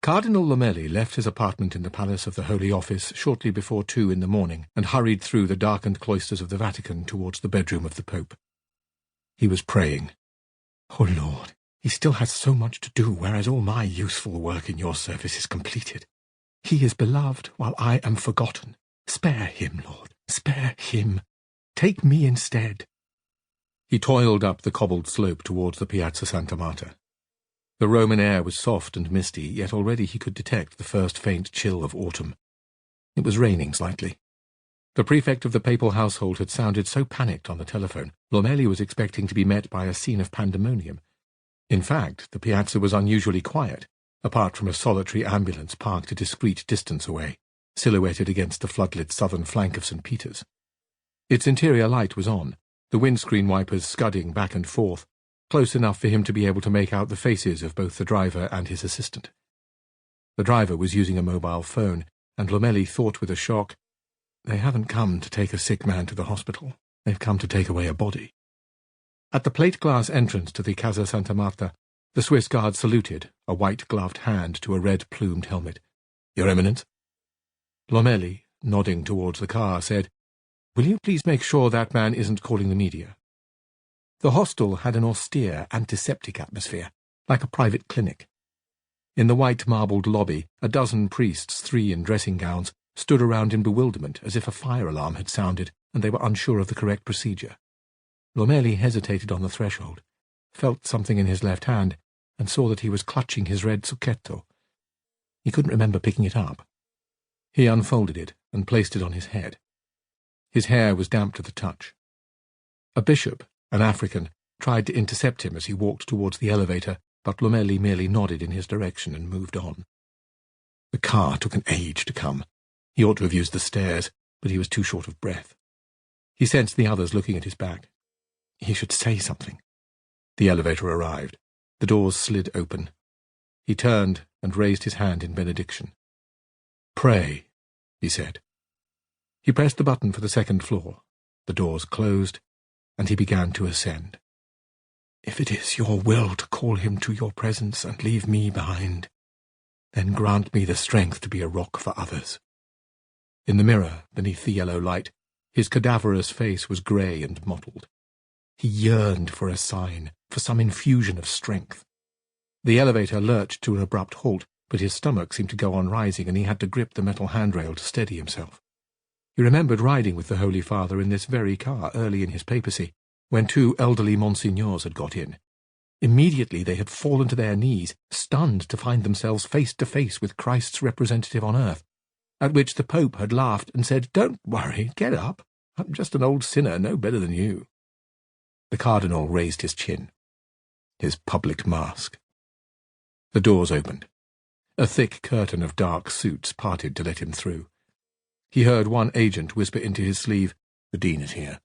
Cardinal Lomeli left his apartment in the Palace of the Holy Office shortly before 2 in the morning and hurried through the darkened cloisters of the Vatican towards the bedroom of the Pope. He was praying. "O Lord, he still has so much to do, whereas all my useful work in your service is completed. He is beloved while I am forgotten. Spare him, Lord, spare him. Take me instead." He toiled up the cobbled slope towards the Piazza Santa Marta. The Roman air was soft and misty, yet already he could detect the first faint chill of autumn. It was raining slightly. The prefect of the papal household had sounded so panicked on the telephone, Lomeli was expecting to be met by a scene of pandemonium. In fact, the piazza was unusually quiet, apart from a solitary ambulance parked a discreet distance away, silhouetted against the floodlit southern flank of St. Peter's. Its interior light was on, the windscreen wipers scudding back and forth, close enough for him to be able to make out the faces of both the driver and his assistant. The driver was using a mobile phone, and Lomeli thought with a shock, "They haven't come to take a sick man to the hospital. They've come to take away a body." At the plate-glass entrance to the Casa Santa Marta, the Swiss guard saluted, a white-gloved hand to a red-plumed helmet. "Your Eminence?" Lomeli, nodding towards the car, said, "Will you please make sure that man isn't calling the media?" The hostel had an austere, antiseptic atmosphere, like a private clinic. In the white marbled lobby, a dozen priests, 3 in dressing gowns, stood around in bewilderment as if a fire alarm had sounded and they were unsure of the correct procedure. Lomeli hesitated on the threshold, felt something in his left hand, and saw that he was clutching his red zucchetto. He couldn't remember picking it up. He unfolded it and placed it on his head. His hair was damp to the touch. A bishop, an African, tried to intercept him as he walked towards the elevator, but Lomeli merely nodded in his direction and moved on. The car took an age to come. He ought to have used the stairs, but he was too short of breath. He sensed the others looking at his back. He should say something. The elevator arrived. The doors slid open. He turned and raised his hand in benediction. "Pray," he said. He pressed the button for the second floor. The doors closed, and he began to ascend. "If it is your will to call him to your presence and leave me behind, then grant me the strength to be a rock for others." In the mirror, beneath the yellow light, his cadaverous face was grey and mottled. He yearned for a sign, for some infusion of strength. The elevator lurched to an abrupt halt, but his stomach seemed to go on rising, and he had to grip the metal handrail to steady himself. He remembered riding with the Holy Father in this very car early in his papacy, when 2 elderly monsignors had got in. Immediately they had fallen to their knees, stunned to find themselves face to face with Christ's representative on earth, at which the Pope had laughed and said, "Don't worry, get up. I'm just an old sinner, no better than you." The cardinal raised his chin. His public mask. The doors opened. A thick curtain of dark suits parted to let him through. He heard one agent whisper into his sleeve, "The Dean is here."